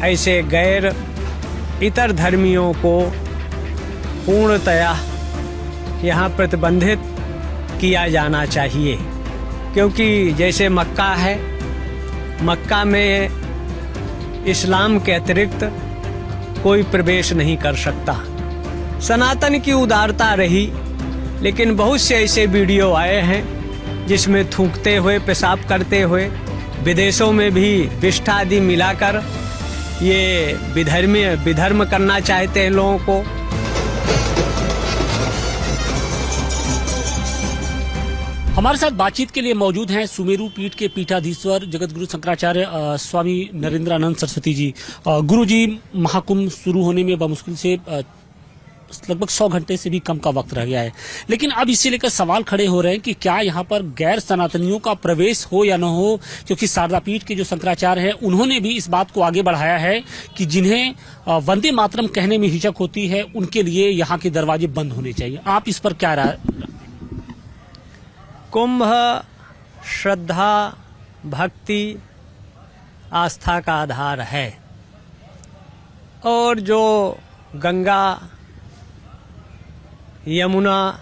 ऐसे गैर इतर धर्मियों को पूर्णतया यहाँ प्रतिबंधित किया जाना चाहिए, क्योंकि जैसे मक्का है, मक्का में इस्लाम के अतिरिक्त कोई प्रवेश नहीं कर सकता। सनातन की उदारता रही, लेकिन बहुत से ऐसे वीडियो आए हैं जिसमें थूकते हुए, पेशाब करते हुए, विदेशों में भी विष्ठा आदि मिलाकर ये विधर्म करना चाहते हैं लोगों को। हमारे साथ बातचीत के लिए मौजूद हैं सुमेरु पीठ के पीठाधीश्वर जगत गुरु शंकराचार्य स्वामी नरेंद्रानंद सरस्वती जी। गुरु जी, महाकुंभ शुरू होने में बमुश्किल से लगभग 100 घंटे से भी कम का वक्त रह गया है, लेकिन अब इसे लेकर सवाल खड़े हो रहे हैं कि क्या यहाँ पर गैर सनातनियों का प्रवेश हो या न हो, क्योंकि शारदा पीठ के जो शंकराचार्य हैं उन्होंने भी इस बात को आगे बढ़ाया है कि जिन्हें वंदे मातरम कहने में हिचक होती है उनके लिए यहाँ के दरवाजे बंद होने चाहिए। आप इस पर क्या राय? कुंभ श्रद्धा, भक्ति, आस्था का आधार है, और जो गंगा, यमुना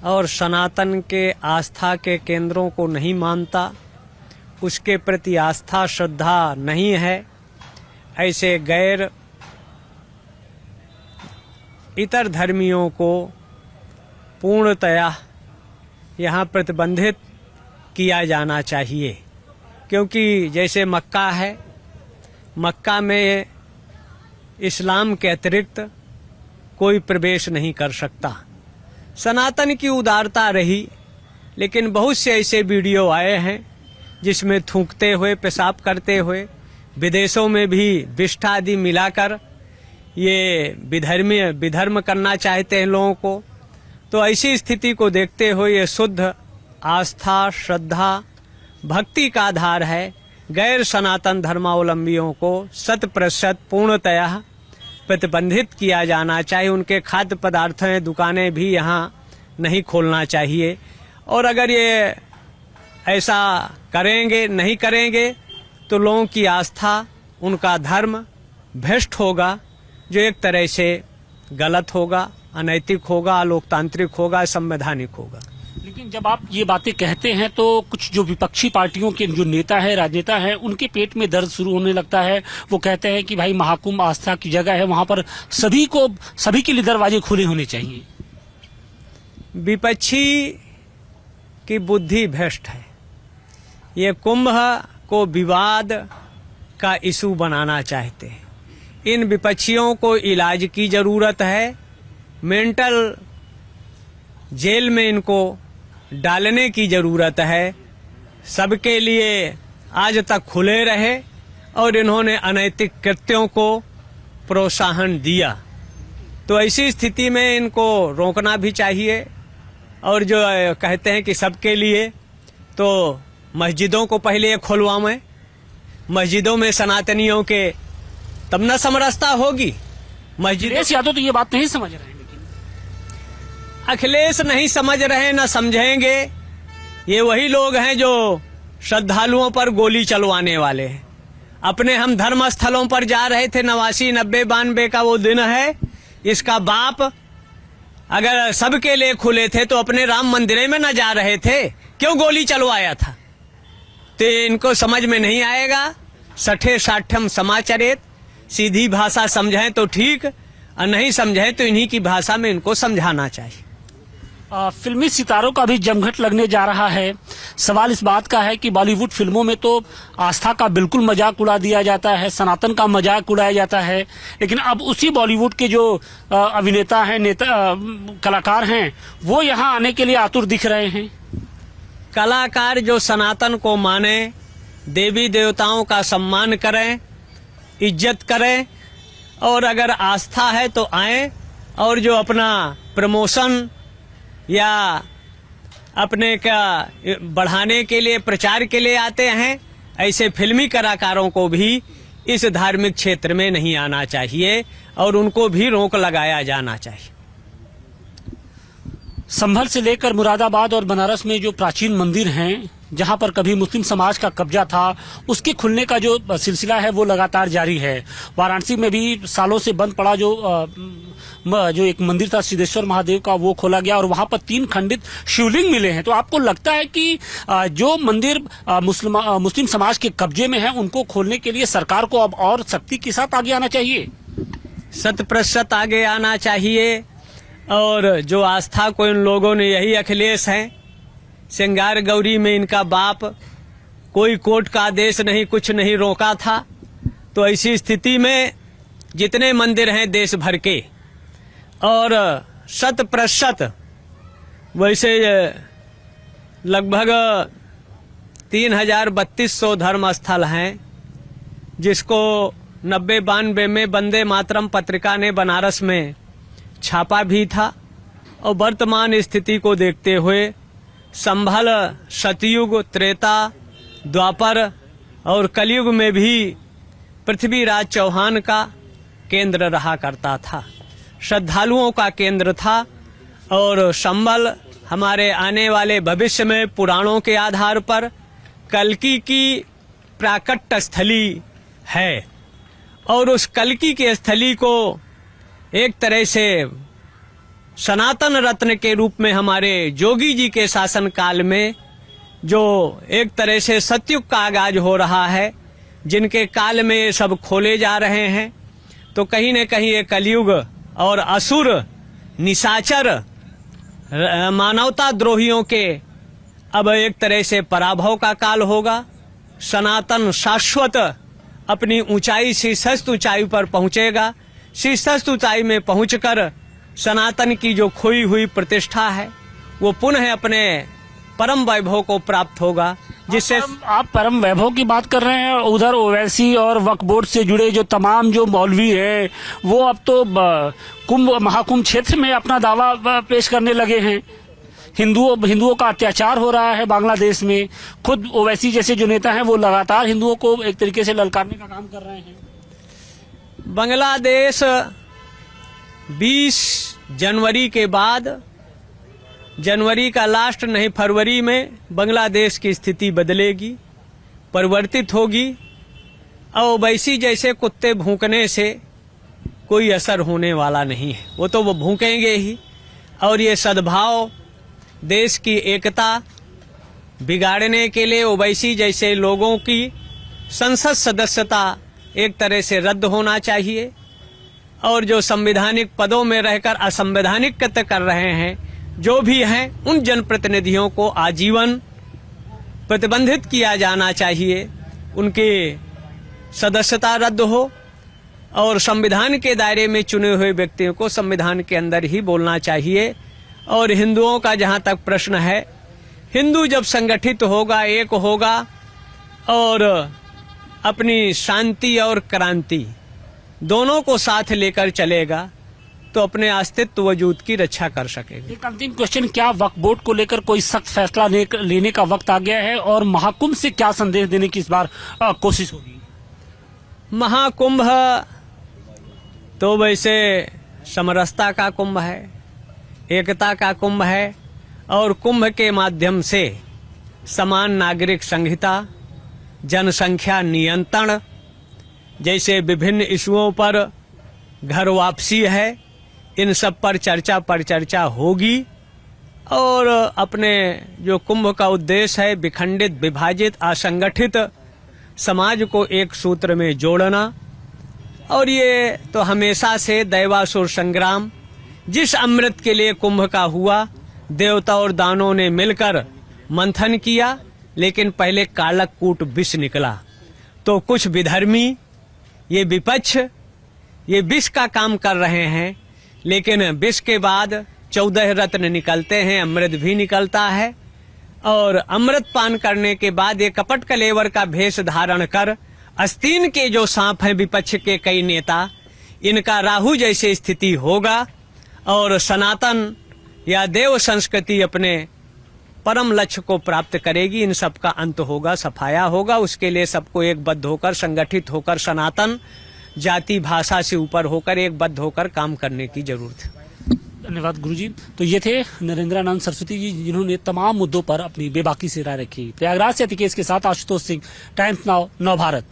और सनातन के आस्था के केंद्रों को नहीं मानता, उसके प्रति आस्था श्रद्धा नहीं है, ऐसे गैर इतर धर्मियों को पूर्णतया यहाँ प्रतिबंधित किया जाना चाहिए, क्योंकि जैसे मक्का है, मक्का में इस्लाम के अतिरिक्त कोई प्रवेश नहीं कर सकता। सनातन की उदारता रही, लेकिन बहुत से ऐसे वीडियो आए हैं जिसमें थूकते हुए, पेशाब करते हुए, विदेशों में भी विष्ठा आदि मिलाकर ये विधर्म करना चाहते हैं लोगों को। तो ऐसी स्थिति को देखते हुए ये शुद्ध आस्था, श्रद्धा, भक्ति का आधार है। गैर सनातन धर्मावलंबियों को 100% पूर्णतया प्रतिबंधित किया जाना चाहिए। उनके खाद्य पदार्थों दुकानें भी यहाँ नहीं खोलना चाहिए, और अगर ये ऐसा नहीं करेंगे तो लोगों की आस्था, उनका धर्म भ्रष्ट होगा, जो एक तरह से गलत होगा, अनैतिक होगा, लोकतांत्रिक होगा, संवैधानिक होगा। लेकिन जब आप ये बातें कहते हैं तो कुछ जो विपक्षी पार्टियों के जो नेता है, राजनेता है, उनके पेट में दर्द शुरू होने लगता है। वो कहते हैं कि भाई महाकुंभ आस्था की जगह है, वहां पर सभी के लिए दरवाजे खुले होने चाहिए। विपक्षी की बुद्धि भ्रष्ट है। ये कुंभ को विवाद का इशू बनाना चाहते हैं। इन विपक्षियों को इलाज की जरूरत है, मेंटल जेल में इनको डालने की जरूरत है। सबके लिए आज तक खुले रहे और इन्होंने अनैतिक कृत्यों को प्रोत्साहन दिया, तो ऐसी स्थिति में इनको रोकना भी चाहिए। और जो कहते हैं कि सबके लिए, तो मस्जिदों को पहले खुलवाएं। मस्जिदों में सनातनियों के तब न समरसता होगी। अखिलेश यादव तो ये बात नहीं समझ रहे हैं, अखिलेश नहीं समझ रहे, न समझेंगे। ये वही लोग हैं जो श्रद्धालुओं पर गोली चलवाने वाले हैं। अपने हम धर्म स्थलों पर जा रहे थे, 89, 90, 92 का वो दिन है। इसका बाप अगर सबके लिए खुले थे तो अपने राम मंदिर में न जा रहे थे, क्यों गोली चलवाया था? तो इनको समझ में नहीं आएगा। सठे साठम समाचरित, सीधी भाषा समझें तो ठीक, और नहीं समझें तो इन्हीं की भाषा में इनको समझाना चाहिए। फिल्मी सितारों का भी जमघट लगने जा रहा है। सवाल इस बात का है कि बॉलीवुड फिल्मों में तो आस्था का बिल्कुल मजाक उड़ा दिया जाता है, सनातन का मजाक उड़ाया जाता है, लेकिन अब उसी बॉलीवुड के जो अभिनेता हैं, कलाकार हैं, वो यहाँ आने के लिए आतुर दिख रहे हैं। कलाकार जो सनातन को माने, देवी देवताओं का सम्मान करें, इज्जत करें, और अगर आस्था है तो आए, और जो अपना प्रमोशन या अपने का बढ़ाने के लिए, प्रचार के लिए आते हैं, ऐसे फिल्मी कलाकारों को भी इस धार्मिक क्षेत्र में नहीं आना चाहिए और उनको भी रोक लगाया जाना चाहिए। संभल से लेकर मुरादाबाद और बनारस में जो प्राचीन मंदिर हैं जहां पर कभी मुस्लिम समाज का कब्जा था, उसके खुलने का जो सिलसिला है वो लगातार जारी है। वाराणसी में भी सालों से बंद पड़ा जो एक मंदिर था सिद्धेश्वर महादेव का, वो खोला गया और वहां पर 3 खंडित शिवलिंग मिले हैं। तो आपको लगता है कि जो मंदिर मुस्लिम समाज के कब्जे में है, उनको खोलने के लिए सरकार को अब और सख्ती के साथ आगे आना चाहिए? 100% आगे आना चाहिए। और जो आस्था को इन लोगों ने, यही अखिलेश हैं, श्रृंगार गौरी में इनका बाप, कोई कोर्ट का आदेश नहीं, कुछ नहीं रोका था। तो ऐसी स्थिति में जितने मंदिर हैं देश भर के, और 100% वैसे लगभग 3,3200 धर्म स्थल हैं, जिसको 90-92 में वंदे मातरम पत्रिका ने बनारस में छापा भी था। और वर्तमान स्थिति को देखते हुए संभल, सतयुग, त्रेता, द्वापर और कलयुग में भी पृथ्वीराज चौहान का केंद्र रहा करता था, श्रद्धालुओं का केंद्र था। और संभल हमारे आने वाले भविष्य में पुराणों के आधार पर कल्कि की प्राकट्य स्थली है। और उस कल्कि के स्थली को एक तरह से सनातन रत्न के रूप में हमारे जोगी जी के शासन काल में, जो एक तरह से सतयुग का आगाज हो रहा है, जिनके काल में ये सब खोले जा रहे हैं, तो कहीं न कहीं ये कलयुग और असुर, निशाचर, मानवता द्रोहियों के अब एक तरह से पराभव का काल होगा। सनातन शाश्वत अपनी ऊंचाई, शीर्षस्थ ऊंचाई पर पहुंचेगा। शीर्षस्थ ऊंचाई में पहुंचकर सनातन की जो खोई हुई प्रतिष्ठा है, वो पुनः अपने परम वैभव को प्राप्त होगा। जिससे आप परम वैभव की बात कर रहे हैं, उधर ओवैसी और वक्फ बोर्ड से जुड़े जो तमाम जो मौलवी हैं, वो अब तो महाकुंभ क्षेत्र में अपना दावा पेश करने लगे हैं। हिंदुओं का अत्याचार हो रहा है बांग्लादेश में। खुद ओवैसी जैसे जो नेता हैं, वो लगातार हिंदुओं को एक तरीके से ललकारने का काम कर रहे हैं। बांग्लादेश 20 जनवरी के बाद, जनवरी का लास्ट नहीं, फरवरी में बांग्लादेश की स्थिति बदलेगी, परिवर्तित होगी। और ओवैसी जैसे कुत्ते भूकने से कोई असर होने वाला नहीं है, वो तो वो भूकेंगे ही। और ये सद्भाव, देश की एकता बिगाड़ने के लिए ओवैसी जैसे लोगों की संसद सदस्यता एक तरह से रद्द होना चाहिए। और जो संवैधानिक पदों में रहकर असंवैधानिक कृत्य कर रहे हैं, जो भी हैं, उन जनप्रतिनिधियों को आजीवन प्रतिबंधित किया जाना चाहिए। उनकी सदस्यता रद्द हो और संविधान के दायरे में चुने हुए व्यक्तियों को संविधान के अंदर ही बोलना चाहिए। और हिंदुओं का जहां तक प्रश्न है, हिंदू जब संगठित होगा, एक होगा और अपनी शांति और क्रांति दोनों को साथ लेकर चलेगा, तो अपने अस्तित्व वजूद की रक्षा कर सकेगा। एक अंतिम क्वेश्चन, क्या वक्फ बोर्ड को लेकर कोई सख्त फैसला लेने का वक्त आ गया है और महाकुंभ से क्या संदेश देने की इस बार कोशिश होगी? महाकुंभ तो वैसे समरसता का कुंभ है, एकता का कुंभ है। और कुंभ के माध्यम से समान नागरिक संहिता, जनसंख्या नियंत्रण जैसे विभिन्न इशुओं पर, घर वापसी है, इन सब पर चर्चा होगी। और अपने जो कुंभ का उद्देश्य है, विखंडित, विभाजित, असंगठित समाज को एक सूत्र में जोड़ना। और ये तो हमेशा से दैवासुर संग्राम, जिस अमृत के लिए कुंभ का हुआ, देवता और दानों ने मिलकर मंथन किया, लेकिन पहले कालक कूट विष निकला। तो कुछ विधर्मी, ये विपक्ष, ये विष का काम कर रहे हैं, लेकिन विष के बाद 14 रत्न निकलते हैं, अमृत भी निकलता है। और अमृत पान करने के बाद ये कपट कलेवर का भेष धारण कर आस्तीन के जो सांप हैं विपक्ष के कई नेता, इनका राहु जैसे स्थिति होगा और सनातन या देव संस्कृति अपने परम लक्ष्य को प्राप्त करेगी। इन सब का अंत होगा, सफाया होगा। उसके लिए सबको एकबद्ध होकर, संगठित होकर, सनातन जाति भाषा से ऊपर होकर एकबद्ध होकर काम करने की जरूरत है। धन्यवाद गुरुजी। तो ये थे नरेंद्रानंद सरस्वती जी, जिन्होंने तमाम मुद्दों पर अपनी बेबाकी से राय रखी। प्रयागराज से अतिकेश के साथ आशुतोष सिंह, टाइम्स नाउ, नव भारत।